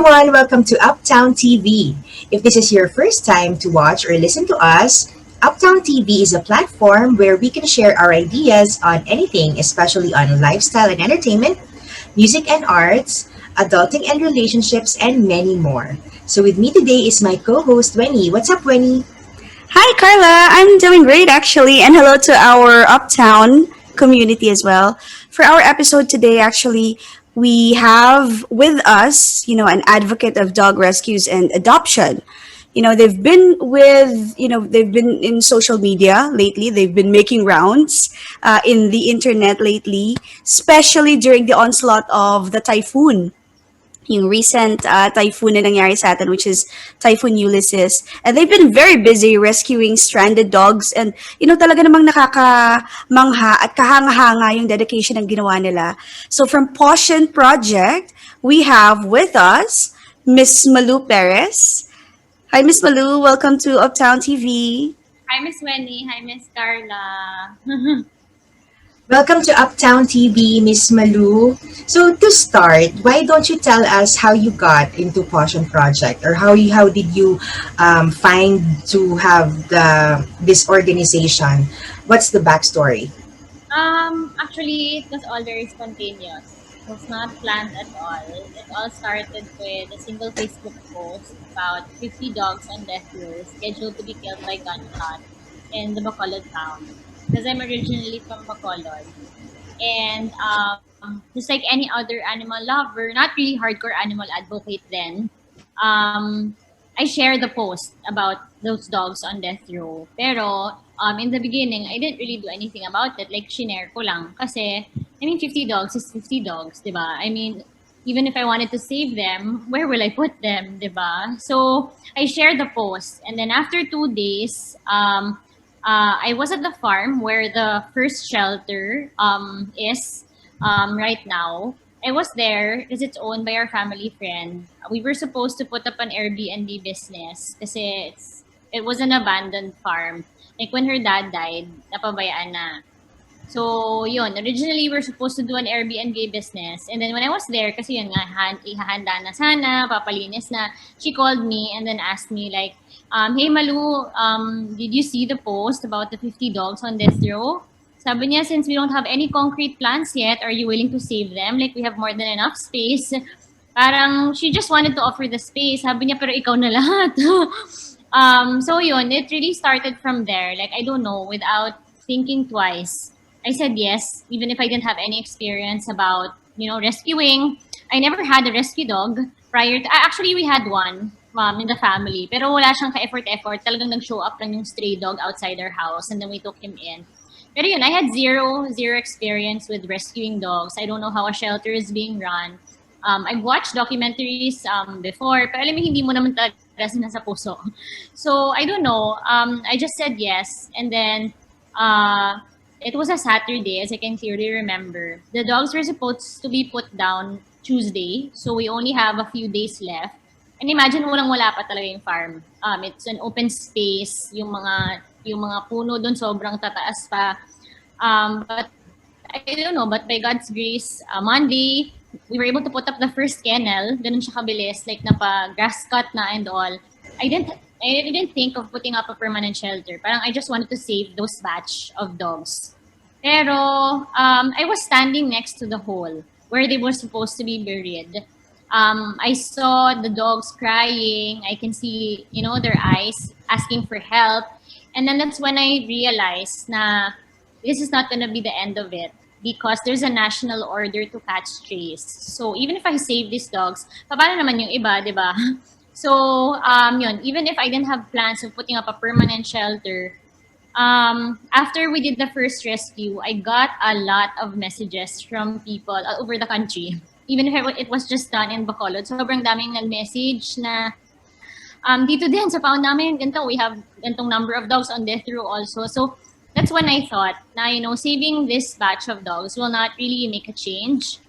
everyone, welcome to Uptown TV. If this is your first time to watch or listen to us, Uptown TV is a platform where we can share our ideas on anything, especially on lifestyle and entertainment, music and arts, adulting and relationships, and many more. So with me today is my co-host Winnie. What's up, Winnie? Hi, Carla. I'm doing great, actually. And hello to our Uptown community as well. For our episode today, actually, we have with us, an advocate of dog rescues and adoption. They've been in social media lately. They've been making rounds in the internet lately, especially during the onslaught of the typhoon, yung recent typhoon na nangyari sa atin, which is Typhoon Ulysses. And they've been very busy rescuing stranded dogs. And, talaga namang nakakamangha at kahanga-hanga yung dedication ng ginawa nila. So from Pawssion Project, we have with us Miss Malou Perez. Hi, Miss Malou. Welcome to Uptown TV. Hi, Miss Wenny. Hi, Miss Carla. Welcome to Uptown TV, Miss Malou. So to start, why don't you tell us how you got into Pawssion Project, or how did you find to have this organization? What's the backstory? Actually, it was all very spontaneous. It was not planned at all. It all started with a single Facebook post about 50 dogs on death row scheduled to be killed by gunshot in the Bacolod town. Because I'm originally from Bacolod. And just like any other animal lover, not really hardcore animal advocate then, I share the post about those dogs on death row. Pero in the beginning, I didn't really do anything about it. Like, shinare ko lang. Kasi, 50 dogs is 50 dogs, di ba? Even if I wanted to save them, where will I put them, di ba? So, I shared the post. And then after 2 days, I was at the farm where the first shelter is right now. I was there because it's owned by our family friend. We were supposed to put up an Airbnb business kasi it was an abandoned farm. Like when her dad died, napabayaan na. So, yun. Originally, we were supposed to do an Airbnb business. And then when I was there, kasi yun nga, ihahanda na sana, papalinis na, she called me and then asked me like, hey Malou, did you see the post about the 50 dogs on death row? Sabi niya, since we don't have any concrete plans yet, are you willing to save them? Like, we have more than enough space. Parang, she just wanted to offer the space. Sabi niya, pero ikaw na lahat. So yun, it really started from there. Like, I don't know, without thinking twice. I said yes, even if I didn't have any experience about, rescuing. I never had a rescue dog prior to, actually, we had one in the family. Pero wala siyang ka-effort. Talagang nag-show up lang yung stray dog outside our house and then we took him in. Pero yun, I had zero experience with rescuing dogs. I don't know how a shelter is being run. I've watched documentaries before, pero alam mo, hindi mo naman talaga nasa puso. So, I don't know. I just said yes. And then, it was a Saturday, as I can clearly remember. The dogs were supposed to be put down Tuesday, so we only have a few days left. And imagine, walang-wala pa talaga yung farm. It's an open space, yung mga puno doon sobrang tataas pa. But I don't know, but by God's grace, Monday, we were able to put up the first kennel. Ganun siya kabilis, like napa-grass cut na and all. I didn't think of putting up a permanent shelter. Parang I just wanted to save those batch of dogs. Pero I was standing next to the hole where they were supposed to be buried. I saw the dogs crying. I can see, their eyes asking for help. And then that's when I realized na this is not gonna be the end of it because there's a national order to catch strays. So even if I save these dogs, paano naman yung iba, di ba? So, yun, even if I didn't have plans of putting up a permanent shelter, after we did the first rescue, I got a lot of messages from people all over the country. Even if it was just done in Bacolod, sobrang daming nag-message na dito din sa pound namin, ganito, we have ganitong number of dogs on death row also. So that's when I thought na, saving this batch of dogs will not really make a change.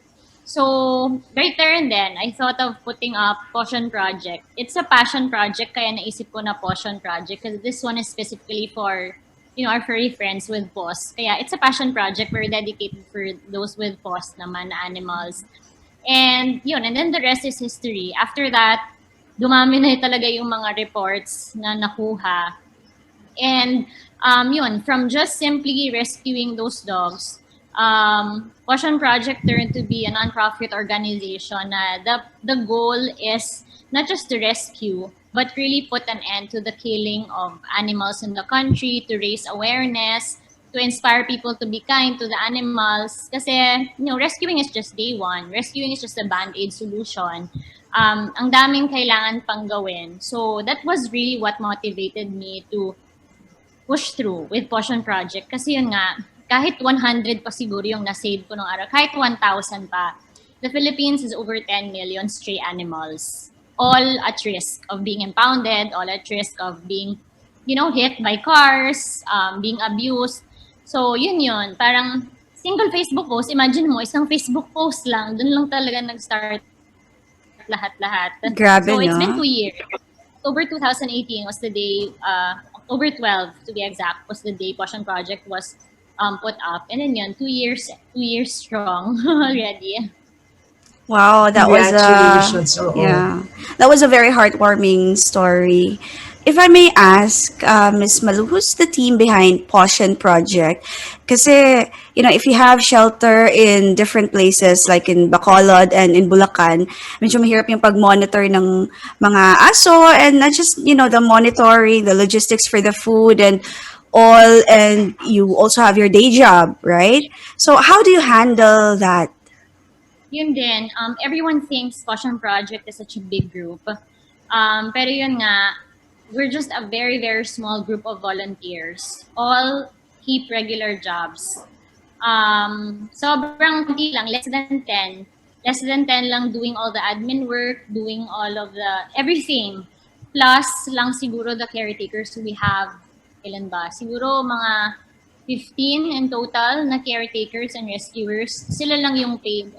So right there and then, I thought of putting up Pawssion Project. It's a passion project, kaya naisip ko na Pawssion Project because this one is specifically for, our furry friends with paws. Kaya it's a passion project. We're dedicated for those with paws naman, animals. And yun, and then the rest is history. After that, dumami na talaga yung mga reports na nakuha. And yun, from just simply rescuing those dogs, Pawssion Project turned to be a nonprofit organization. The goal is not just to rescue, but really put an end to the killing of animals in the country, to raise awareness, to inspire people to be kind to the animals. Kasi, rescuing is just day one. Rescuing is just a band-aid solution. Ang daming kailangan pang gawin. So that was really what motivated me to push through with Pawssion Project. Kasi yun nga, kahit 100 pa siguro yung na-save ko nung araw, kahit 1,000 pa, the Philippines has over 10 million stray animals, all at risk of being impounded, all at risk of being, hit by cars, being abused. So, yun. Parang single Facebook post, imagine mo, isang Facebook post lang, dun lang talaga nag-start lahat-lahat. Grabe, So, it's been no? 2 years. October 2018 was the day, October 12 to be exact, was the day Pawssion Project was put up. And then yun, 2 years strong already. Wow, that was a Congratulations. Oo. yeah, that was a very heartwarming story. If I may ask, Miss Malu, who's the team behind Pawssion Project? Kasi, if you have shelter in different places like in Bacolod and in Bulacan, medyo mahirap yung pag-monitor ng mga aso and not just, the monitoring, the logistics for the food and all, and you also have your day job, right? So how do you handle that? Yun din, everyone thinks Pawssion Project is such a big group. Pero yun nga, we're just a very, very small group of volunteers. All keep regular jobs. Sobrang konti lang, less than 10. Less than 10 lang doing all the admin work, doing all of the everything. Plus lang siguro the caretakers we have. Ilan ba? Siguro mga 15 in total na caretakers and rescuers. Sila lang yung paid.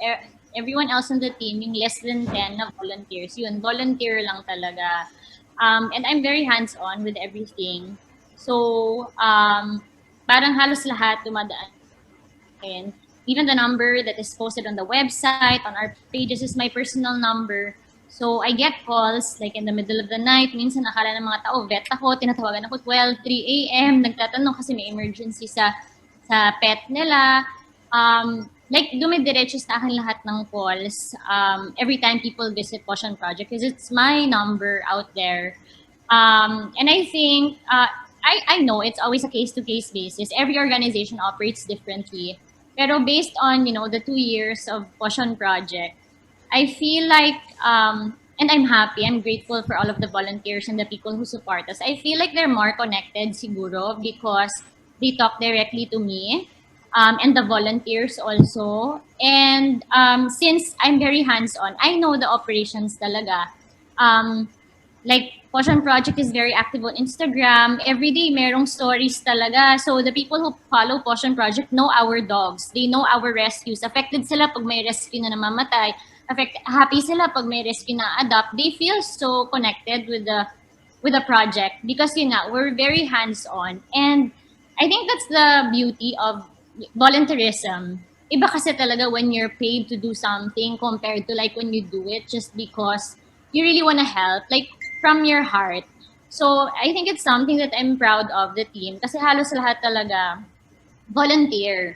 Everyone else on the team, yung less than 10 na volunteers, yun, volunteer lang talaga. And I'm very hands-on with everything. So, parang halos lahat dumadaan. Even the number that is posted on the website, on our pages, is my personal number. So, I get calls like in the middle of the night. Minsan nakala ng mga tao, vet ako, tinatawagan ako 12, 3 a.m. Nagtatanong kasi may emergency sa pet nila. Like, dumidiretso sa akin lahat ng calls every time people visit Pawssion Project because it's my number out there. And I think, I know it's always a case-to-case basis. Every organization operates differently. Pero based on, the 2 years of Pawssion Project, I feel like, and I'm happy, I'm grateful for all of the volunteers and the people who support us. I feel like they're more connected siguro because they talk directly to me. And the volunteers also. And since I'm very hands-on, I know the operations talaga. Like, Pawssion Project is very active on Instagram. Every day, merong stories talaga. So, the people who follow Pawssion Project know our dogs. They know our rescues. Affected sila pag may rescue na namamatay. Happy sila pag may rescue na adopt. They feel so connected with the project because, we're very hands-on. And I think that's the beauty of volunteerism. Iba kasi talaga when you're paid to do something compared to like when you do it just because you really want to help, like from your heart. So I think it's something that I'm proud of the team kasi halos lahat talaga volunteer.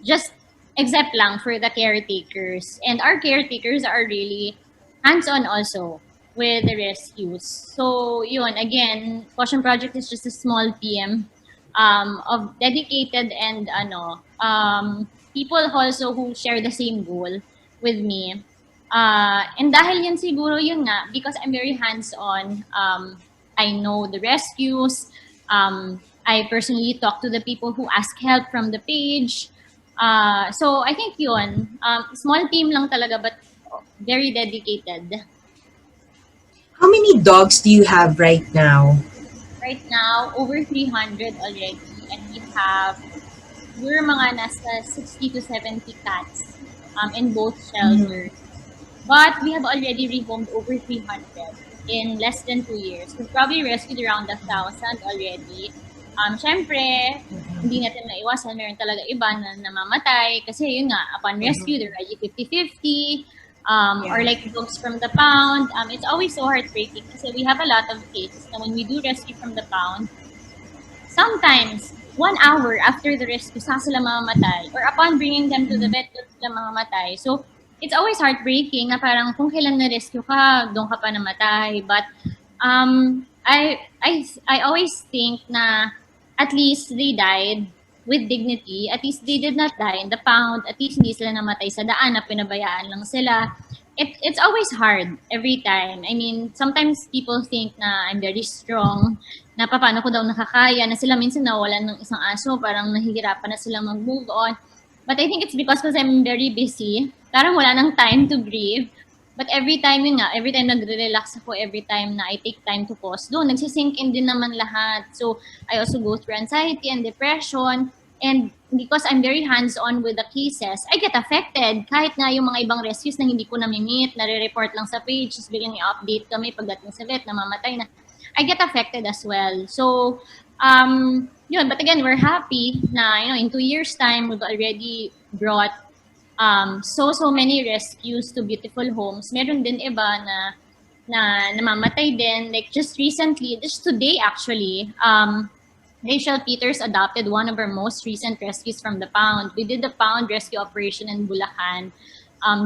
Just except lang for the caretakers. And our caretakers are really hands-on also with the rescues. So yun, again, Pawssion Project is just a small team of dedicated and people also who share the same goal with me. And dahil yun siguro yun nga, because I'm very hands-on, I know the rescues, I personally talk to the people who ask help from the page. So I think yun, small team lang talaga but very dedicated. How many dogs do you have right now? Right now, over 300 already. And we're mga nasa 60 to 70 cats in both shelters. But we have already rehomed over 300 in less than 2 years. We've probably rescued around 1,000 already. Syempre, hindi natin maiwasan, meron talaga iba na namamatay kasi yun nga, upon rescue, they're already 50-50. Or Yeah. like dogs from the pound. It's always so heartbreaking kasi we have a lot of cases na when we do rescue from the pound, sometimes 1 hour after the rescue, saka sila mamamatay. Or upon bringing them to the vet, doon sila mamamatay. So, it's always heartbreaking na parang kung kailan na-rescue ka, doon ka pa namatay. But I always think na at least they died with dignity. At least they did not die in the pound. At least hindi sila namatay sa daan na pinabayaan lang sila. It's always hard every time. I mean, sometimes people think na I'm very strong, na paano ko daw nakakaya, na sila minsan nawalan ng isang aso, parang nahihirapan na sila mag-move on. But I think it's because I'm very busy. Parang wala nang time to grieve. But every time yun nga, every time nagre-relax ako, every time na I take time to pause, doon nagsisink in din naman lahat. So I also go through anxiety and depression. And because I'm very hands-on with the cases, I get affected. Kahit nga yung mga ibang rescues na hindi ko na-meet, nare-report lang sa page, just biglang i-update kami pagdating sa vet, namamatay na. I get affected as well. So, yun. But again, we're happy na, in 2 years' time, we've already brought so many rescues to beautiful homes. Meron din iba na namamatay din. Like just recently, just today actually, Rachel Peters adopted one of our most recent rescues from the pound. We did the pound rescue operation in Bulacan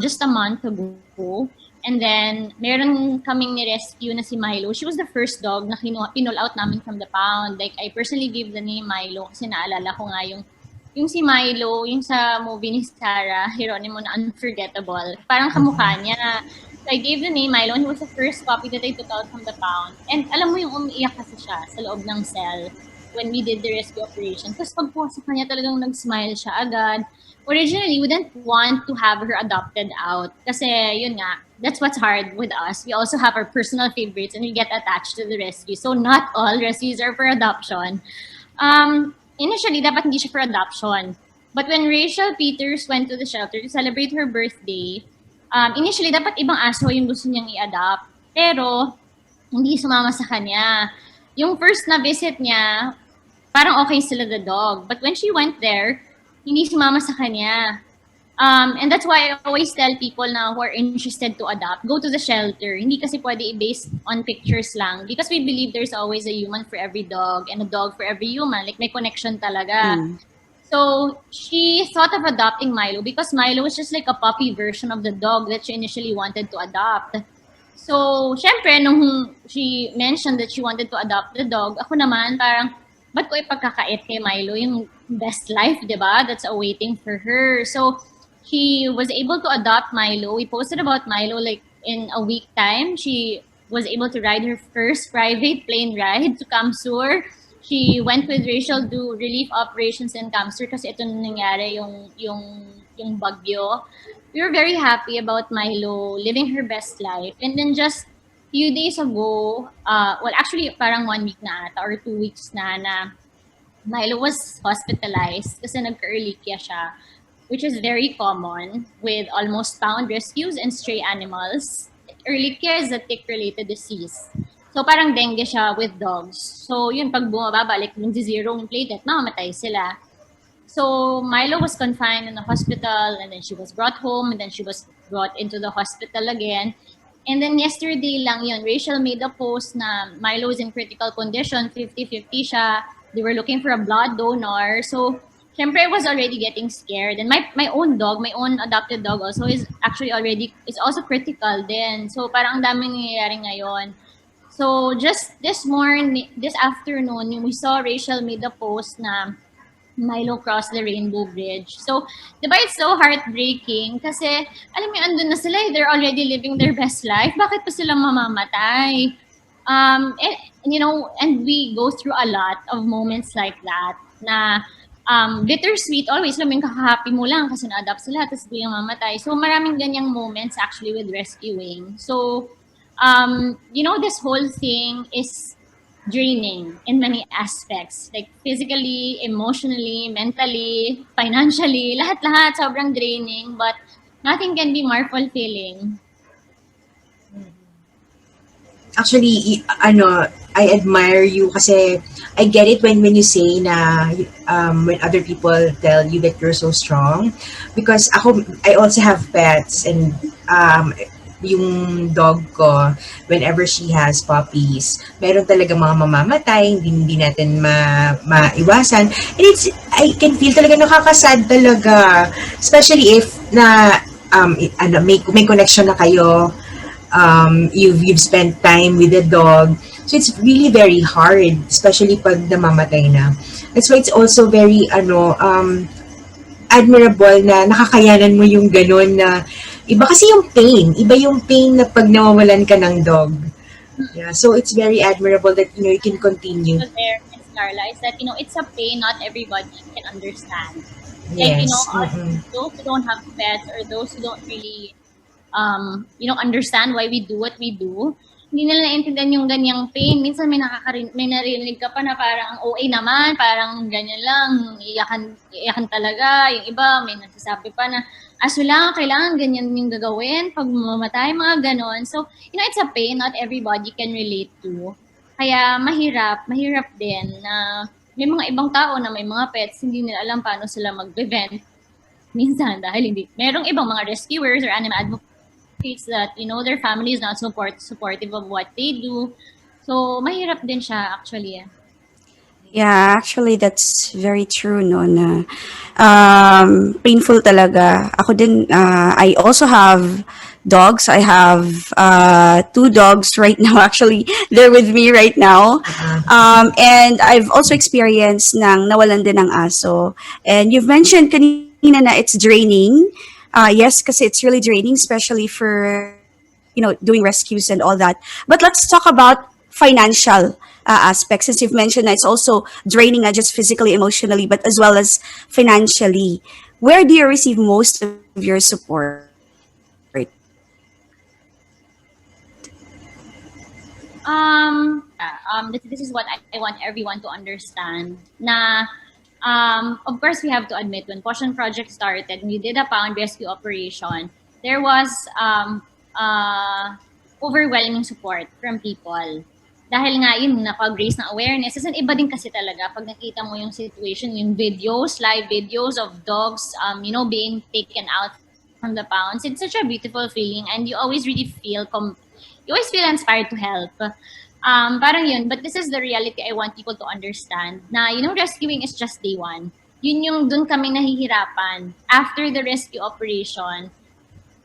just a month ago. And then, meron kaming ni-rescue na si Milo. She was the first dog na pinull out namin from the pound. Like, I personally gave the name Milo kasi naalala ko nga yung si Milo, yung sa movie ni Sarah Geronimo na Unforgettable. Parang kamukha niya. So, I gave the name Milo and he was the first puppy that I took out from the pound. And alam mo yung umiiyak kasi siya sa loob ng cell when we did the rescue operation. Tapos pagpasok kanya talagang nag-smile siya agad. Originally, we didn't want to have her adopted out kasi yun nga, that's what's hard with us. We also have our personal favorites and we get attached to the rescue. So not all rescues are for adoption. Initially, dapat hindi siya for adoption. But when Rachel Peters went to the shelter to celebrate her birthday, initially, dapat ibang aso yung gusto niyang i-adopt. Pero, hindi sumama sa kanya. Yung first na visit niya, parang okay sila the dog. But when she went there, hindi sumama sa kanya. And that's why I always tell people na who are interested to adopt, go to the shelter. Hindi kasi pwede i-base on pictures lang. Because we believe there's always a human for every dog and a dog for every human. Like, may connection talaga. So, she thought of adopting Milo because Milo was just like a puppy version of the dog that she initially wanted to adopt. So, syempre, nung she mentioned that she wanted to adopt the dog, ako naman parang, ba't ko ipagkakait kay Milo yung best life, di ba? That's awaiting for her. So, she was able to adopt Milo. We posted about Milo like in a week time. She was able to ride her first private plane ride to Kamsur. She went with Rachel to relief operations in Kamsur kasi ito na nangyari yung bagyo. We were very happy about Milo living her best life. And then just few days ago, well actually parang 1 week na ata or 2 weeks na Milo was hospitalized kasi nagka-ehrlichia siya, which is very common with almost pound rescues and stray animals. Ehrlichia is a tick-related disease. So parang dengue siya with dogs. So yun, pag bumababa, like yung zero yung platelet, mamamatay sila. So Milo was confined in the hospital and then she was brought home and then she was brought into the hospital again. And then yesterday lang yun, Rachel made a post na Milo is in critical condition, 50-50 siya. They were looking for a blood donor. So, syempre, I was already getting scared. And my own dog, my own adopted dog also is actually is also critical din. So, parang ang daming nangyayari ngayon. So, just this afternoon, we saw Rachel made a post na Milo crossed the Rainbow Bridge. So, di ba it's so heartbreaking kasi, alam mo, andun na sila, they're already living their best life. Bakit pa sila mamamatay? And we go through a lot of moments like that na bittersweet always. Alam mo, kaka-happy mo lang kasi na-adopt sila tapos biglang mamatay. So, maraming ganyang moments actually with rescuing. So, this whole thing is draining in many aspects, like physically, emotionally, mentally, financially, lahat-lahat sobrang draining, but nothing can be more fulfilling. Actually, I admire you kasi I get it when you say na when other people tell you that you're so strong because ako I also have pets and yung dog ko whenever she has puppies meron talaga mga mamamatay hindi natin maiwasan and it's I can feel talaga nakakasad talaga especially if na may connection na kayo you've spent time with the dog. So it's really very hard, especially pag namamatay na. That's why it's also very admirable na nakakayanan mo yung ganun na iba kasi yung pain. Iba yung pain na pag nawawalan ka ng dog. Yeah, so it's very admirable that you can continue. So there, Miss Carla, is that it's a pain not everybody can understand. Like Yes. us, those who don't have pets or those who don't really understand why we do what we do, hindi nila naiintindihan yung ganyang pain. Minsan may narinig ka pa na parang ang OA naman, parang ganyan lang, iyakan talaga. Yung iba, may nagsasabi pa na, aso lang, kailangan ganyan yung gagawin pag mamatay, mga ganon. So, it's a pain not everybody can relate to. Kaya mahirap din na may mga ibang tao na may mga pets, hindi nila alam paano sila mag-prevent minsan dahil hindi. Merong ibang mga rescuers or animal advocates that, their family is not supportive of what they do. So, mahirap din siya actually. Yeah, actually that's very true no na painful talaga. Ako din I also have dogs. I have two dogs right now actually. They're with me right now. And I've also experienced nang nawalan din ng aso. And you've mentioned kanina na it's draining. Yes, kasi it's really draining especially for doing rescues and all that. But let's talk about financial aspects since you've mentioned that it's also draining not just physically, emotionally, but as well as financially. Where do you receive most of your support? This is what I want everyone to understand. Na, of course, we have to admit when Pawssion Project started, we did a pound rescue operation. There was overwhelming support from people. Dahil nga yun, napag-raise ng awareness. Kasi iba din kasi talaga pag nakita mo yung situation, yung videos, live videos of dogs, being taken out from the pounds. It's such a beautiful feeling and you always really you always feel inspired to help. Parang yun, but this is the reality I want people to understand na, rescuing is just day one. Yun yung dun kami nahihirapan. After the rescue operation,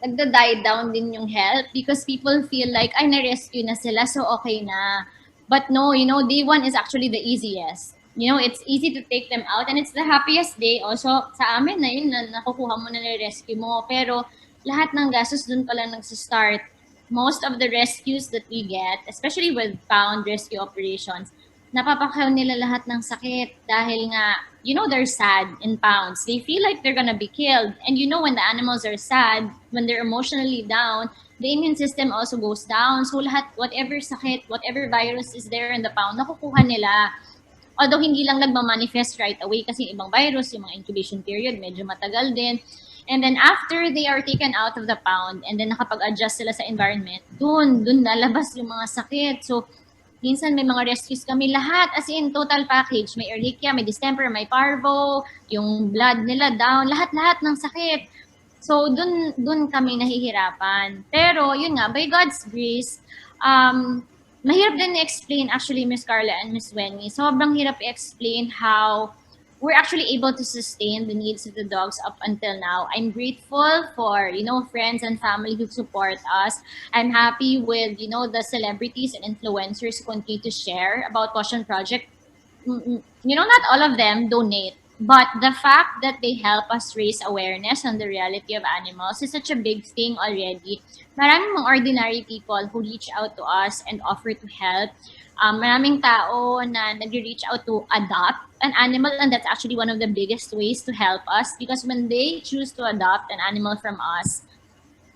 nagda-die down din yung help because people feel like, ay, na-rescue na sila, so okay na. But no, day one is actually the easiest. It's easy to take them out and it's the happiest day. Also, sa amin na yun, na nakukuha mo na rescue mo. Pero lahat ng gastos dun pala nagsistart. Most of the rescues that we get, especially with pound rescue operations, napapakaw nila lahat ng sakit dahil nga, they're sad in pounds. They feel like they're gonna be killed. And when the animals are sad, when they're emotionally down, the immune system also goes down. So lahat, whatever sakit, whatever virus is there in the pound, nakukuha nila. Although hindi lang nagmamanifest right away kasi ibang virus, yung mga incubation period, medyo matagal din. And then after they are taken out of the pound and then nakapag-adjust sila sa environment, dun lalabas yung mga sakit. So, minsan may mga rescues kami lahat, as in total package. May Ehrlichia, may distemper, may parvo, yung blood nila down, lahat-lahat ng sakit. So, dun kami nahihirapan. Pero, yun nga, by God's grace, mahirap din i-explain actually, Miss Carla and Miss Wenny. Sobrang hirap i-explain how we're actually able to sustain the needs of the dogs up until now. I'm grateful for, friends and family who support us. I'm happy with, the celebrities and influencers who continue to share about Pawssion Project. Not all of them donate, but the fact that they help us raise awareness on the reality of animals is such a big thing already. Maraming mga ordinary people who reach out to us and offer to help. Maraming tao na nag-reach out to adopt an animal, and that's actually one of the biggest ways to help us because when they choose to adopt an animal from us,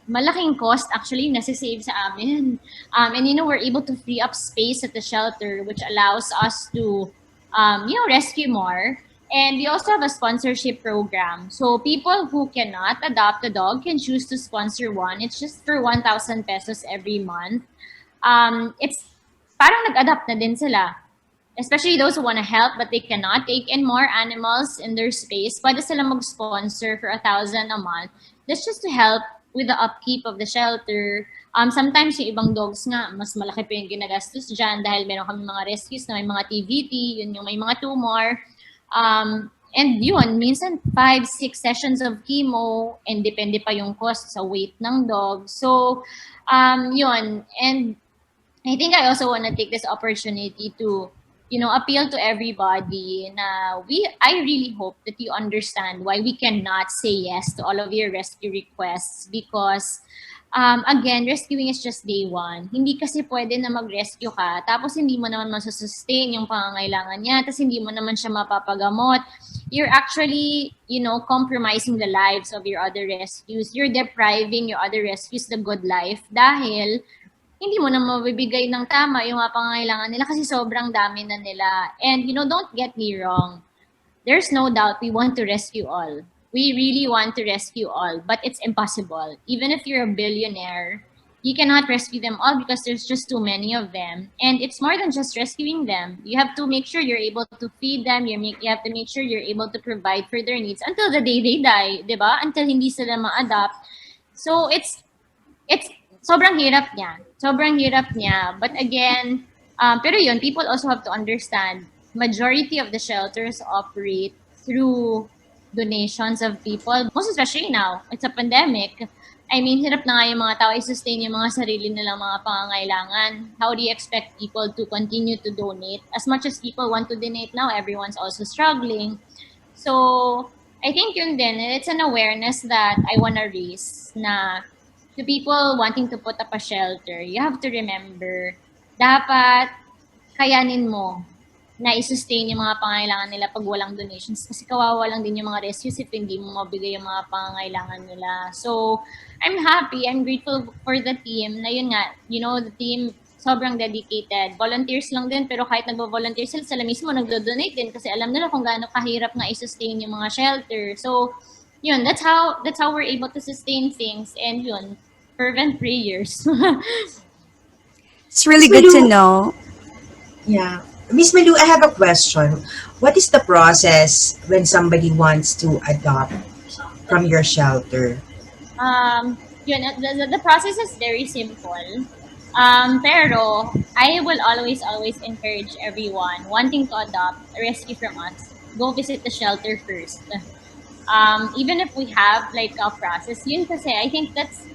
malaking cost actually nasi-save sa amin. And we're able to free up space at the shelter which allows us to rescue more. And we also have a sponsorship program. So people who cannot adopt a dog can choose to sponsor one. It's just for 1,000 pesos every month. It's parang nag-adapt na din sila. Especially those who want to help but they cannot take in more animals in their space, pwede sila mag-sponsor for 1,000 a month. That's just to help with the upkeep of the shelter. Sometimes yung ibang dogs nga, mas malaki pa yung ginagastos dyan dahil meron kami mga rescues na may mga TVT, yun yung may mga tumor. And yun, minsan 5-6 sessions of chemo and depende pa yung cost sa weight ng dog. So, yun. And I think I also want to take this opportunity to, appeal to everybody na I really hope that you understand why we cannot say yes to all of your rescue requests because, again, rescuing is just day one. Hindi kasi pwede na mag-rescue ka, tapos hindi mo naman masusustain yung pangangailangan niya, tapos hindi mo naman siya mapapagamot. You're actually, compromising the lives of your other rescues. You're depriving your other rescues the good life dahil hindi mo na mabibigay ng tama yung mga pangangailangan nila kasi sobrang dami na nila. And, don't get me wrong. There's no doubt we want to rescue all. We really want to rescue all, but it's impossible. Even if you're a billionaire, you cannot rescue them all because there's just too many of them. And it's more than just rescuing them. You have to make sure you're able to feed them. You have to make sure you're able to provide for their needs until the day they die, di ba? Until hindi sila ma-adapt. So it's sobrang hirap niya. Sobrang hirap niya. But again, pero yun, people also have to understand, majority of the shelters operate through donations of people. Most especially now, it's a pandemic. I mean, hirap na nga yung mga tao i-sustain yung mga sarili nilang mga pangangailangan. How do you expect people to continue to donate? As much as people want to donate now, everyone's also struggling. So, I think yun din, it's an awareness that I wanna raise na to people wanting to put up a shelter, you have to remember, dapat kayanin mo na i-sustain yung mga pangangailangan nila pag walang donations. Kasi kawawa lang din yung mga rescues if hindi mo mabigay yung mga pangangailangan nila. So, I'm happy, I'm grateful for the team na yun nga, the team sobrang dedicated. Volunteers lang din, pero kahit nagvo-volunteer sila mismo nagdo-donate din kasi alam nila kung gaano kahirap nga i-sustain yung mga shelter. So, yun, that's how we're able to sustain things. And yun, fervent prayers. It's really Miss good to Malu, know. yeah. Miss Malu, I have a question. What is the process when somebody wants to adopt from your shelter? Yun, the process is very simple. Pero I will always encourage everyone wanting to adopt a rescue from us, go visit the shelter first. Even if we have like a process, yun kasi I think that's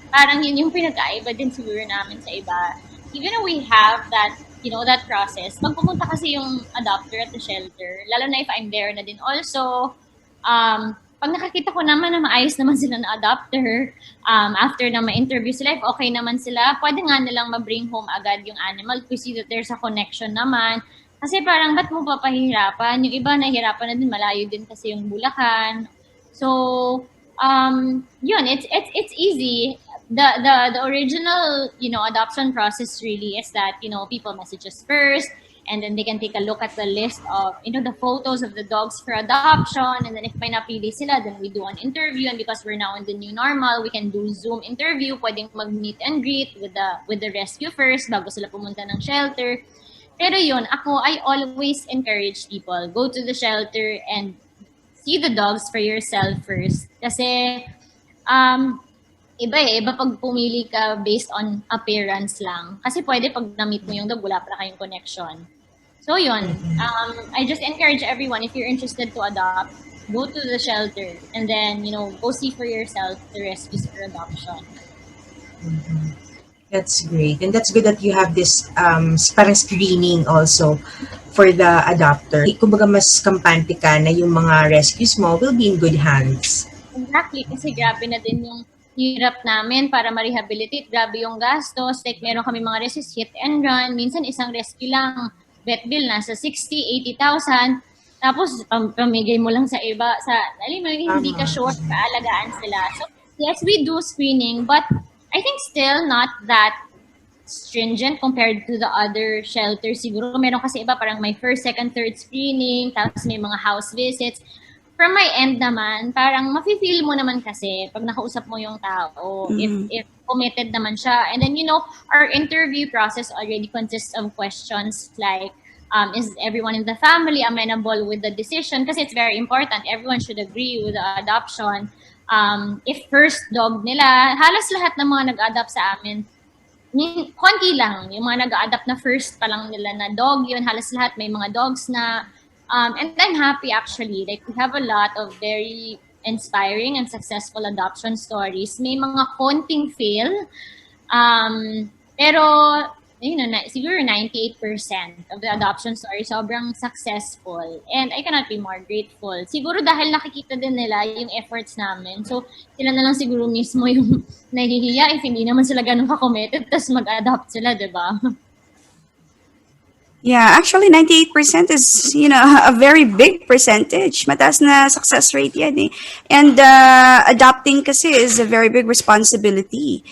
parang yun yung pinagkaiba din siguro namin sa iba. Even if we have that, that process, magpupunta kasi yung adopter at the shelter, lalo na if I'm there na din also, pag nakakita ko naman na maayos naman sila na adopter, after na ma-interview sila, if okay naman sila, pwede nga nilang ma-bring home agad yung animal to see that there's a connection naman. Kasi parang, ba't mo papahirapan? Yung iba nahihirapan na din, malayo din kasi yung Bulacan. So, yun, it's easy. The original, adoption process really is that, people message us first, and then they can take a look at the list of, the photos of the dogs for adoption. And then if may napili sila, then we do an interview. And because we're now in the new normal, we can do Zoom interview. Pwedeng mag-meet and greet with the rescue first bago sila pumunta ng shelter. Pero yun, I always encourage people, go to the shelter and see the dogs for yourself first. Kasi, iba pag pumili ka based on appearance lang. Kasi pwede pag na-meet mo yung dog, wala pa kayong connection. So yun, I just encourage everyone, if you're interested to adopt, go to the shelter and then, go see for yourself the rescues for adoption. That's great. And that's good that you have this parang screening also for the adopter. Kumbaga mas kampante ka na yung mga rescues mo will be in good hands. Exactly, kasi grabe na din yung hirap namin para ma-rehabilitate. Grabe yung gastos. Like, meron kami mga rescues, hit and run. Minsan, isang rescue lang, vet bill nasa 60,000, 80,000. Tapos, pamigay mo lang sa iba. Alam mo, hindi ka sure, kaalagaan sila. So, yes, we do screening, but I think still not that stringent compared to the other shelters. Siguro meron kasi iba, parang may first, second, third screening, tapos may mga house visits. From my end naman, parang mafe-feel mo naman kasi pag nakausap mo yung tao, if committed naman siya. And then, our interview process already consists of questions like, is everyone in the family amenable with the decision? Kasi it's very important. Everyone should agree with the adoption. If first dog nila, halos lahat ng mga nag-adopt sa amin, konti lang. Yung mga nag-adapt na first pa lang nila na dog, yun, halos lahat may mga dogs na. And I'm happy actually. Like, we have a lot of very inspiring and successful adoption stories. May mga konting fail. Pero, siguro 98% of the adoption story sobrang successful. And I cannot be more grateful. Siguro dahil nakikita din nila yung efforts namin. So, sila na lang siguro mismo yung nahihiya if hindi naman sila ganun ka-committed tapos mag-adopt sila, di ba? Yeah, actually 98% is, a very big percentage. Mataas na success rate yan eh. And adopting kasi is a very big responsibility.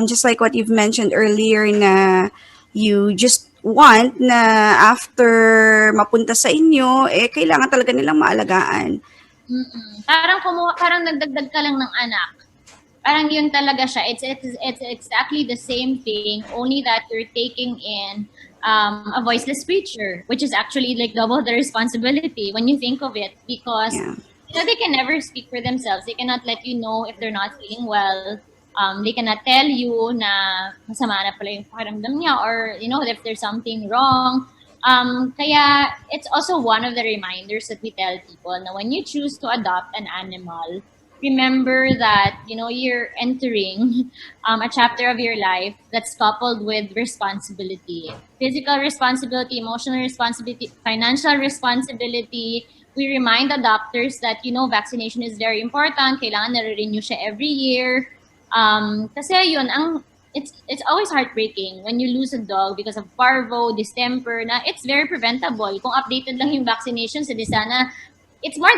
Just like what you've mentioned earlier na you just want na after mapunta sa inyo, kailangan talaga nilang maalagaan. Parang nagdagdag ka lang ng anak. Parang yun talaga siya. It's exactly the same thing, only that you're taking in a voiceless creature, which is actually like double the responsibility when you think of it, because they can never speak for themselves. They cannot let you know if they're not feeling well. They cannot tell you na masama na pala yung pakiramdam niya, or if there's something wrong. Kaya it's also one of the reminders that we tell people na when you choose to adopt an animal, remember that you're entering a chapter of your life that's coupled with responsibility, physical responsibility, emotional responsibility, financial responsibility. We remind adopters that vaccination is very important. Kailangan na-renew siya every year. Kasi yun, it's always heartbreaking when you lose a dog because of parvo, distemper, na it's very preventable. Kung updated lang yung vaccinations, edi sana it's more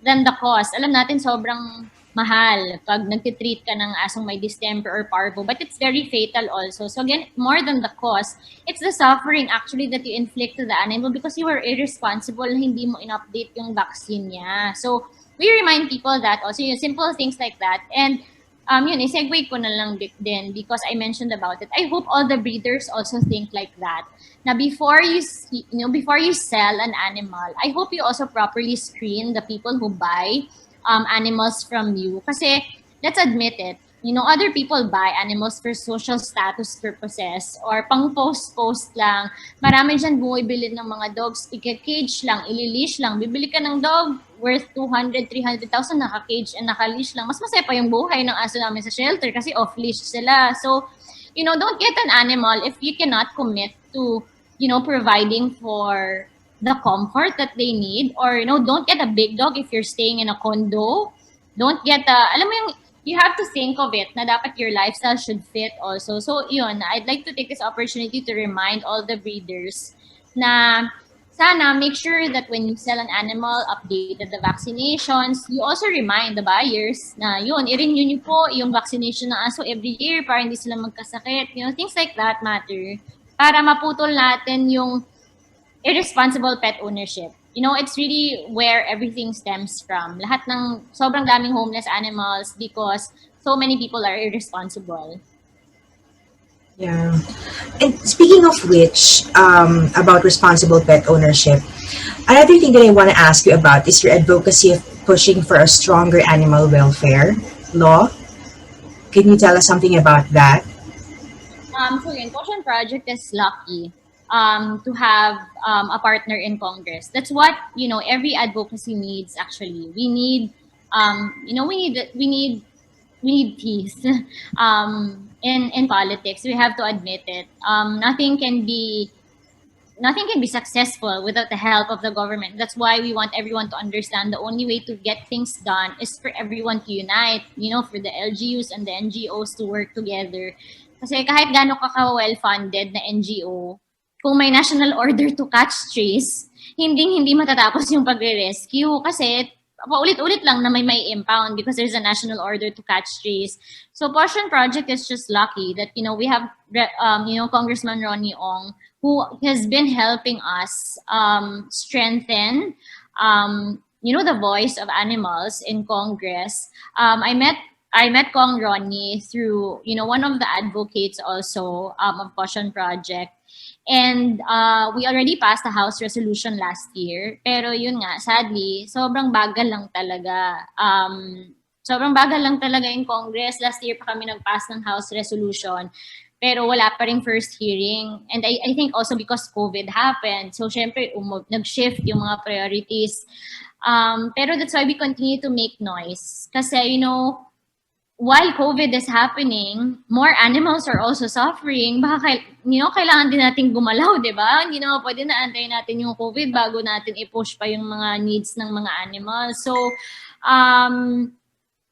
than the cost. Alam natin sobrang mahal pag nagtitreat ka ng asong may distemper or parvo, but it's very fatal also. So again, more than the cost, it's the suffering actually that you inflict to the animal because you were irresponsible na hindi mo in-update yung vaccine niya. So we remind people that also, simple things like that. And i-segue ko na lang din because I mentioned about it. I hope all the breeders also think like that. Now, before you sell an animal, I hope you also properly screen the people who buy animals from you. Kasi let's admit it, other people buy animals for social status purposes or pang post lang. Marami dyan bumibili ng mga dogs, i-cage lang, ililish lang. Bibili ka ng dog worth 200, 300,000, naka-cage and naka-leash lang. Mas masaya pa yung buhay ng aso namin sa shelter kasi off-leash sila. So, don't get an animal if you cannot commit to, providing for the comfort that they need. Or, don't get a big dog if you're staying in a condo. Don't get alam mo yung, you have to think of it na dapat your lifestyle should fit also. So, yun, I'd like to take this opportunity to remind all the breeders na sana make sure that when you sell an animal, updated the vaccinations. You also remind the buyers na yun, i-renew nyo po yung vaccination ng aso every year para hindi sila magkasakit. Things like that matter. Para maputol natin yung irresponsible pet ownership. It's really where everything stems from. Lahat ng sobrang daming homeless animals because so many people are irresponsible. Yeah. And speaking of which, about responsible pet ownership, another thing that I want to ask you about is your advocacy of pushing for a stronger animal welfare law. Can you tell us something about that? So yun, Pawssion Project is lucky to have a partner in Congress. That's what every advocacy needs. Actually, we need we need peace. In politics, we have to admit it. Nothing can be successful without the help of the government. That's why we want everyone to understand the only way to get things done is for everyone to unite, for the LGUs and the NGOs to work together. Kasi kahit gaano ka well-funded na NGO, kung may national order to catch trees, hindi matatapos yung pagre-rescue kasi paulit-ulit lang na may impound because there's a national order to catch trees. So Pawssion Project is just lucky that we have Congressman Ronnie Ong, who has been helping us the voice of animals in Congress. I met I met Kong Ronnie through, one of the advocates also of Pawssion Project. And we already passed the House resolution last year. Pero yun nga, sadly, sobrang bagal lang talaga. Sobrang bagal lang talaga in Congress. Last year pa kami nag-pass ng House resolution. Pero wala pa rin first hearing. And I think also because COVID happened. So, syempre, nag-shift yung mga priorities. Pero that's why we continue to make noise. Kasi, while COVID is happening, more animals are also suffering. Baka, kailangan din natin gumalaw, di ba? Hindi naman pwede na antayin natin yung COVID bago natin i-push pa yung mga needs ng mga animals. So,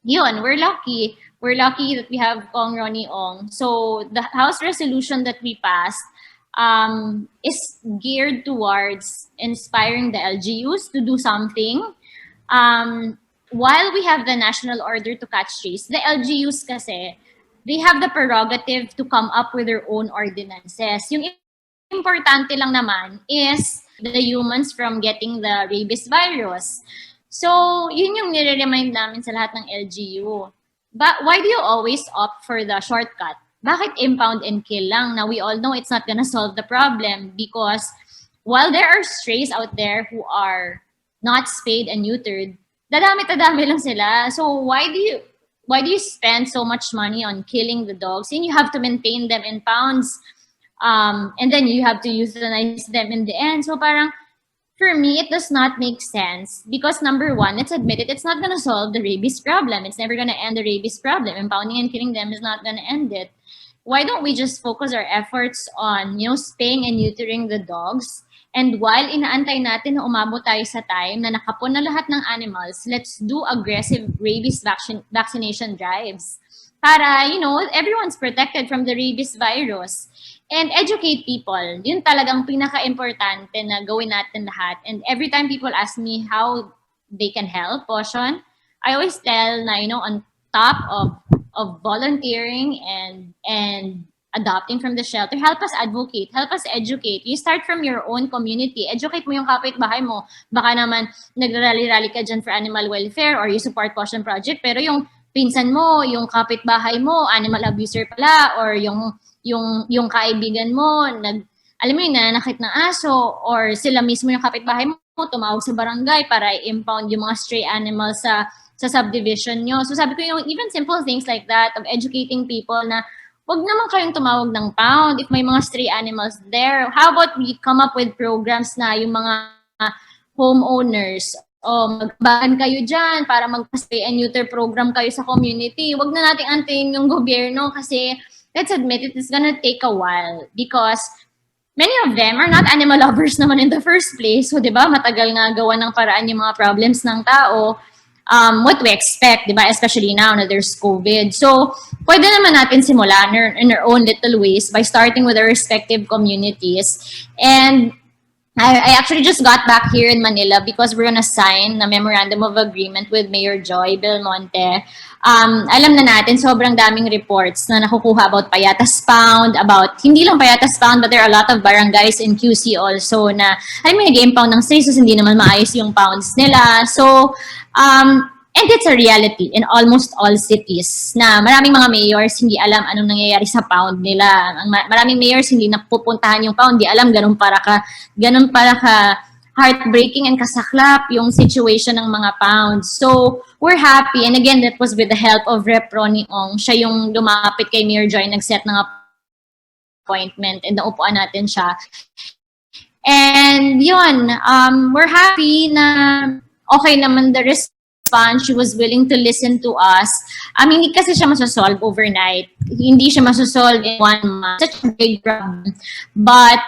yun, we're lucky. We're lucky that we have Kong Ronnie Ong. So, the House resolution that we passed is geared towards inspiring the LGUs to do something. While we have the national order to catch trace, the LGUs kasi, they have the prerogative to come up with their own ordinances. Yung importante lang naman is the humans from getting the rabies virus. So, yun yung nire-remind namin sa lahat ng LGU. But why do you always opt for the shortcut? Bakit impound and kill lang? Now, we all know it's not gonna solve the problem because while there are strays out there who are not spayed and neutered, dadami lang sila. So why do you spend so much money on killing the dogs? And you have to maintain them in pounds. And then you have to euthanize them in the end. So parang, for me, it does not make sense. Because number one, let's admit it, it's not gonna solve the rabies problem. It's never gonna end the rabies problem. Impounding and killing them is not gonna end it. Why don't we just focus our efforts on, spaying and neutering the dogs? And while inaantay natin na umabot tayo sa time na nakapon na lahat ng animals, let's do aggressive rabies vaccination drives. Para, everyone's protected from the rabies virus. And educate people. Yun talagang pinaka-importante na gawin natin lahat. And every time people ask me how they can help, Pawssion, I always tell na, on top of volunteering and adopting from the shelter, help us advocate, help us educate. You start from your own community. Educate mo yung kapitbahay mo. Baka naman nagrally-rally ka dyan for animal welfare or you support Pawssion Project, pero yung pinsan mo, yung kapitbahay mo, animal abuser pala, or yung kaibigan mo, alam mo yung nananakit ng aso, or sila mismo yung kapitbahay mo, tumawag sa barangay para i-impound yung mga stray animals sa subdivision nyo. So sabi ko even simple things like that, of educating people na wag naman kayong tumawag ng pound if may mga stray animals there. How about we come up with programs na yung mga homeowners, magbahan kayo dyan para mag-spay and neuter program kayo sa community. Wag na natin antayin yung gobyerno kasi let's admit it's gonna take a while because many of them are not animal lovers naman in the first place. So, di ba, matagal nga gawa ng paraan yung mga problems ng tao. What we expect, di ba? Especially now na there's COVID. So, pwede naman natin simula in our own little ways by starting with our respective communities. And I actually just got back here in Manila because we're gonna sign a memorandum of agreement with Mayor Joy Belmonte. Alam na natin, sobrang daming reports na nakukuha about Payatas Pound, about, hindi lang Payatas Pound, but there are a lot of barangays in QC also na, nag-impound ng strays, hindi naman maayos yung pounds nila. So, and it's a reality in almost all cities na maraming mga mayors hindi alam anong nangyayari sa pound nila. Maraming mayors hindi napupuntahan yung pound, hindi alam ganun para ka heartbreaking and kasaklap yung situation ng mga pounds. So, we're happy. And again, that was with the help of Rep. Ronnie Ong. Siya yung lumapit kay Mayor Joy, nag-set ng appointment and naupuan natin siya. And yun, we're happy na okay naman the response. She was willing to listen to us. Hindi kasi siya masasolve overnight. Hindi siya masasolve in 1 month. Such a big problem. But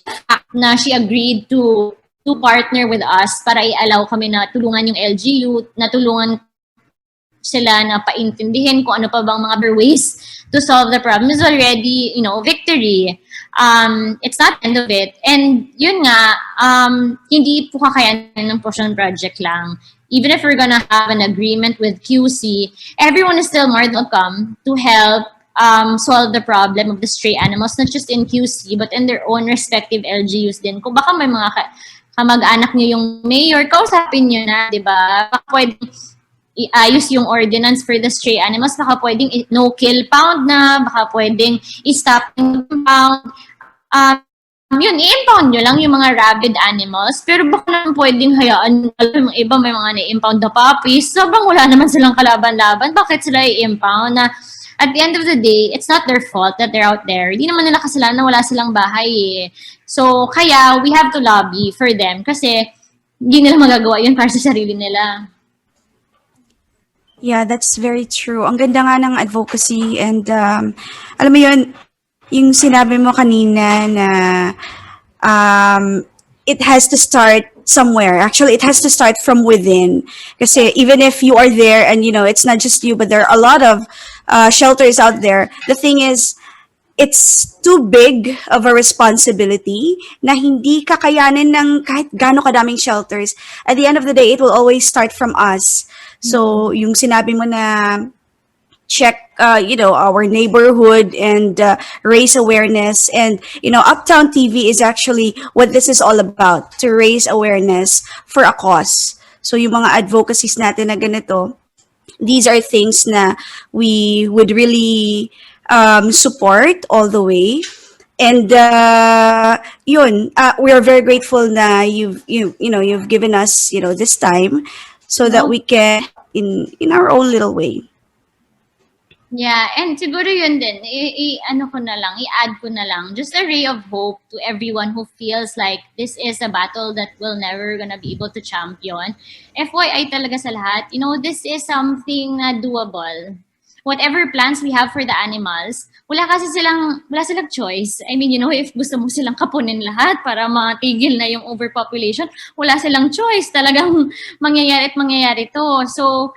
the fact na she agreed to partner with us para i-allow kami na tulungan yung LGU, na tulungan sila na paintindihin kung ano pa bang mga other ways to solve the problem is already, victory. It's not the end of it. And yun nga, hindi po kakayanin ng Pawssion Project lang. Even if we're gonna have an agreement with QC, everyone is still more than welcome to help solve the problem of the stray animals, not just in QC, but in their own respective LGUs din. Kung baka may mga kamag-anak niyo yung mayor, kausapin niyo na, di ba? Baka pwede iayos yung ordinance for the stray animals. Baka pwedeng no-kill pound na, baka pwedeng i-stop yung pound. Yun, i-impound nyo lang yung mga rabid animals. Pero baka naman pwedeng hayaan yung iba may mga na-impound na puppies. Sobrang wala naman silang kalaban-laban. Bakit sila i-impound na at the end of the day, it's not their fault that they're out there. Hindi naman nila kasalanan na wala silang bahay eh. So, kaya we have to lobby for them kasi hindi nila magagawa yun para sa sarili nila. Yeah, that's very true. Ang ganda nga ng advocacy and alam mo yun, yung sinabi mo kanina na it has to start somewhere. Actually, it has to start from within. Kasi even if you are there and, you know, it's not just you, but there are a lot of shelters out there. The thing is, it's too big of a responsibility na hindi kakayanin ng kahit gaano kadaming shelters. At the end of the day, it will always start from us. So, yung sinabi mo na check, our neighborhood and raise awareness. And, Uptown TV is actually what this is all about, to raise awareness for a cause. So, yung mga advocacies natin na ganito, these are things na we would really support all the way. And we are very grateful na you've given us this time so that we can in our own little way. Yeah, and siguro yun din, i-add ko na lang, just a ray of hope to everyone who feels like this is a battle that we'll never gonna be able to champion. FYI talaga sa lahat, this is something na doable. Whatever plans we have for the animals, wala silang choice. I mean, if gusto mo silang kapunin lahat para matigil na yung overpopulation, wala silang choice. Talagang mangyayari to. So,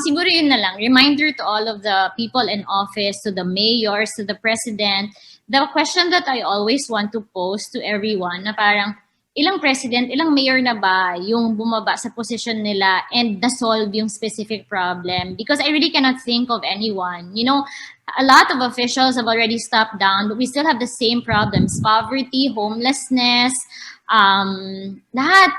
siguro yun na lang. Reminder to all of the people in office, to the mayors, to the president, the question that I always want to pose to everyone na parang, ilang president, ilang mayor na ba yung bumaba sa position nila and na-solve yung specific problem? Because I really cannot think of anyone. A lot of officials have already stepped down, but we still have the same problems. Poverty, homelessness, lahat.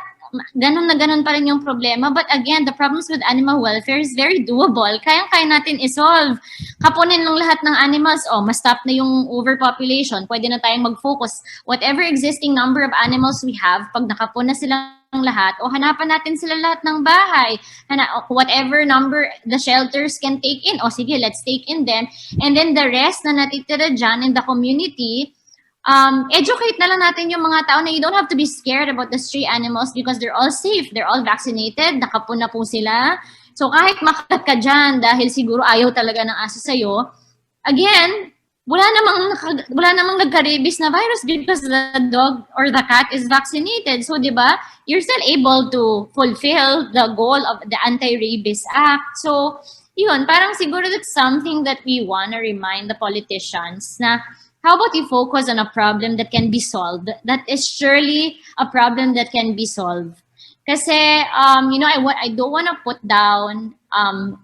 Ganun na ganun pa rin yung problema. But again, the problems with animal welfare is very doable. Kayang-kaya natin isolve. Kapunin ng lahat ng animals, ma-stop na yung overpopulation. Pwede na tayong mag-focus. Whatever existing number of animals we have, pag nakapun na silang lahat, hanapan natin sila lahat ng bahay. Whatever number the shelters can take in, sige, let's take in them. And then the rest na natitira dyan in the community, educate na lang natin yung mga tao na you don't have to be scared about the stray animals because they're all safe, they're all vaccinated, nakapuna po sila. So kahit makakat ka dyan dahil siguro ayaw talaga ng aso sa'yo, again, wala namang nagka-rabies na virus because the dog or the cat is vaccinated. So, di ba, you're still able to fulfill the goal of the Anti-Rabies Act. So, yun, parang siguro that's something that we want to remind the politicians na how about you focus on a problem that can be solved? That is surely a problem that can be solved. Kasi, I don't want to put down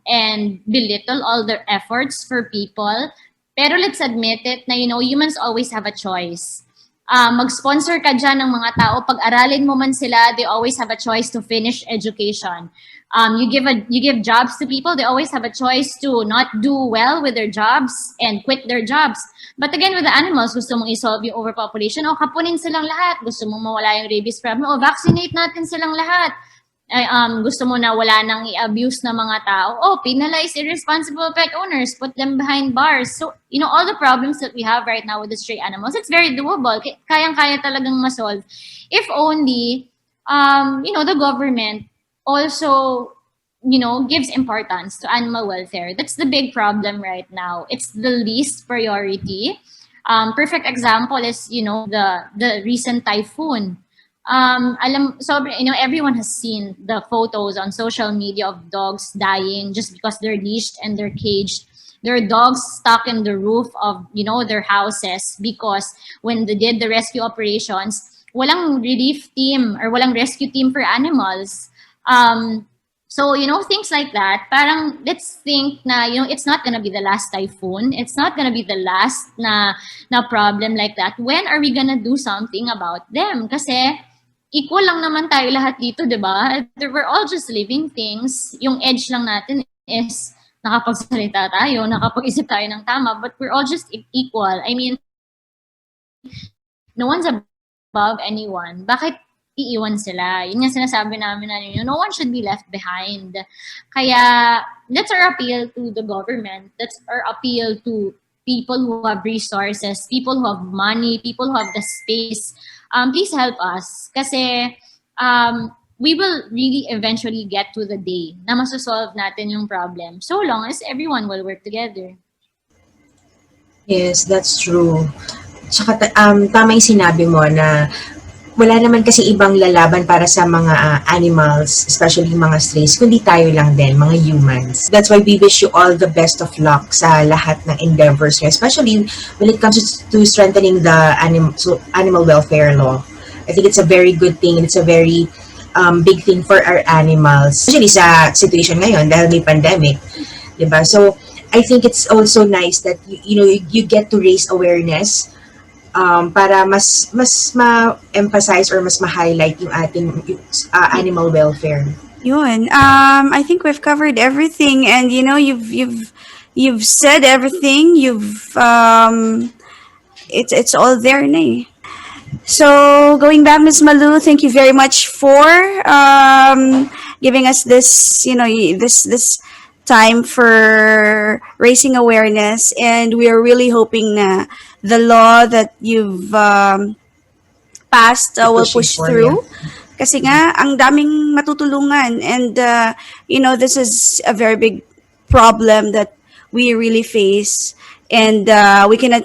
and belittle all their efforts for people. Pero let's admit it na, humans always have a choice. Mag-sponsor ka dyan ng mga tao. Pag-aralin mo man sila, they always have a choice to finish education. You give jobs to people, they always have a choice to not do well with their jobs and quit their jobs. But again, with the animals, gusto mong isolve yung overpopulation, kapunin silang lahat. Gusto mong mawala yung rabies problem, vaccinate natin silang lahat. Gusto mo na wala nang i-abuse na mga tao, penalize irresponsible pet owners, put them behind bars. So, all the problems that we have right now with the stray animals, it's very doable. Kayang-kaya talagang masolve. If only, the government also, gives importance to animal welfare. That's the big problem right now. It's the least priority. Perfect example is, the recent typhoon. Everyone has seen the photos on social media of dogs dying just because they're leashed and they're caged. There are dogs stuck in the roof of, their houses because when they did the rescue operations, walang relief team or walang rescue team for animals. So, things like that, parang let's think na, it's not gonna be the last typhoon. It's not gonna be the last na problem like that. When are we gonna do something about them? Kasi, equal lang naman tayo lahat dito, di ba? We're all just living things. Yung edge lang natin is nakapagsalita tayo, nakapag-isip tayo ng tama, but we're all just equal. I mean, no one's above anyone. Bakit iiwan sila? Yun yung sinasabi namin na no one should be left behind. Kaya that's our appeal to the government. That's our appeal to people who have resources, people who have money, people who have the space. Please help us. Kasi we will really eventually get to the day na masosolve natin yung problem. So long as everyone will work together. Yes, that's true. Tsaka tama yung sinabi mo na wala naman kasi ibang lalaban para sa mga animals, especially mga strays, kundi tayo lang din, mga humans. That's why we wish you all the best of luck sa lahat ng endeavors, especially when it comes to strengthening the animal welfare law. I think it's a very good thing, and it's a very big thing for our animals, especially sa situation ngayon dahil may pandemic, diba? So I think it's also nice that you get to raise awareness para mas ma-emphasize or mas ma-highlight yung ating animal welfare. Yun. I think we've covered everything, and you've said everything. It's all there, na eh. So going back, Ms. Malou, thank you very much for giving us this, this time for raising awareness, and we are really hoping na the law that you've passed will push through. Kasi nga, ang daming matutulungan, and this is a very big problem that we really face, and we cannot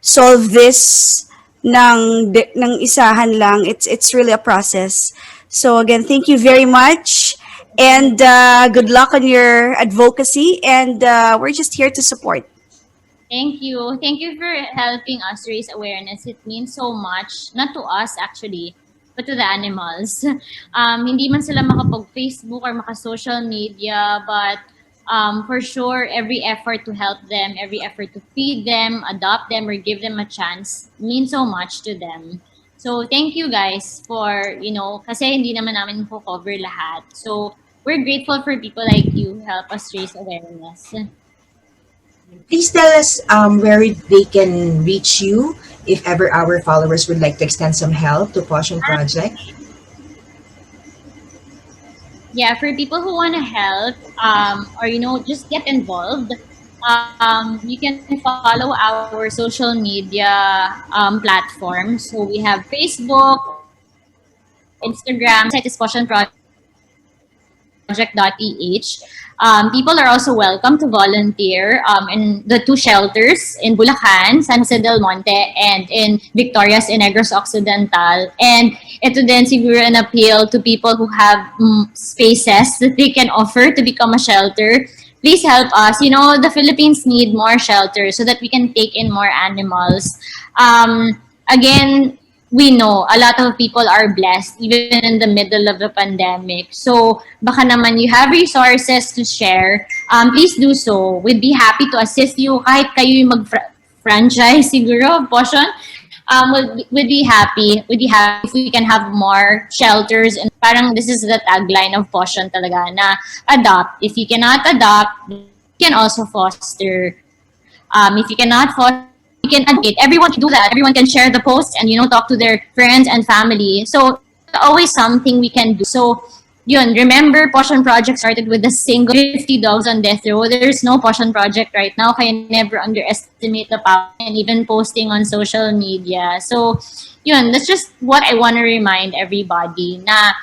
solve this ng isahan lang. It's really a process. So again, thank you very much, and good luck on your advocacy, and we're just here to support. Thank you. Thank you for helping us raise awareness. It means so much, not to us actually, but to the animals. Hindi man sila makapag-Facebook or maka-social media, but for sure, every effort to help them, every effort to feed them, adopt them, or give them a chance means so much to them. So thank you guys for, kasi hindi naman namin po cover lahat. So we're grateful for people like you who help us raise awareness. Please tell us where they can reach you if ever our followers would like to extend some help to Pawssion Project. Yeah, for people who want to help or just get involved, you can follow our social media platforms. So we have Facebook, Instagram, site is pawssionproject.ph. People are also welcome to volunteer in the 2 shelters in Bulacan, San Jose del Monte, and in Victorias in Negros Occidental. And ito din siguro an appeal to people who have spaces that they can offer to become a shelter. Please help us. The Philippines need more shelters so that we can take in more animals. Again, we know a lot of people are blessed even in the middle of the pandemic. So baka naman you have resources to share, please do so. We'd be happy to assist you. Kahit kayo yung mag-franchise siguro, Pawssion, we'd be happy. We'd be happy if we can have more shelters. And parang this is the tagline of Pawssion talaga, na adopt. If you cannot adopt, you can also foster. If you cannot foster, you can advocate. Everyone can do that. Everyone can share the post and talk to their friends and family. So always something we can do. So yun, remember, Pawssion Project started with a single 50 dogs on death row. There's no Pawssion Project right now. Kaya never underestimate the power, and even posting on social media. So yun, that's just what I want to remind everybody, na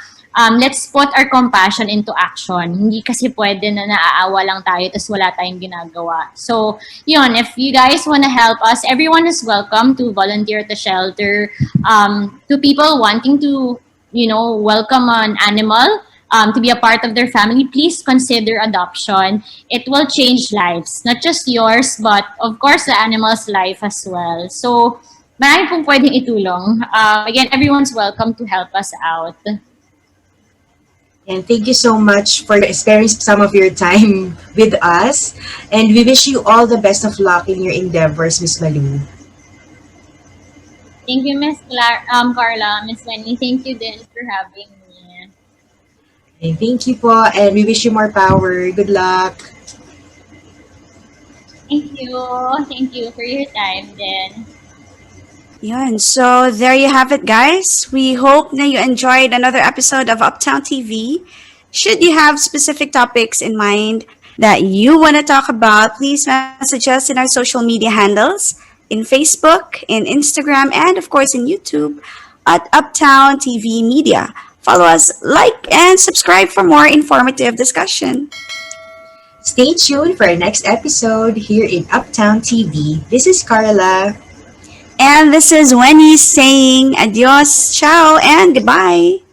let's put our compassion into action. Hindi kasi pwede na naaawa lang tayo tapos wala tayong ginagawa. So, yun, if you guys want to help us, everyone is welcome to volunteer at the shelter. To people wanting to, welcome an animal, to be a part of their family, please consider adoption. It will change lives. Not just yours, but of course the animal's life as well. So, marami pong pwedeng itulong. Again, everyone's welcome to help us out. And thank you so much for sparing some of your time with us. And we wish you all the best of luck in your endeavors, Ms. Malou. Thank you, Carla, Miss Wendy. Thank you din for having me. And thank you po, and we wish you more power. Good luck. Thank you. Thank you for your time then. Yun. So there you have it, guys. We hope na you enjoyed another episode of Uptown TV. Should you have specific topics in mind that you want to talk about, please message us in our social media handles in Facebook, in Instagram, and of course in YouTube at Uptown TV Media. Follow us, like, and subscribe for more informative discussion. Stay tuned for our next episode here in Uptown TV. This is Carla. And this is Wendy saying adios, ciao, and goodbye.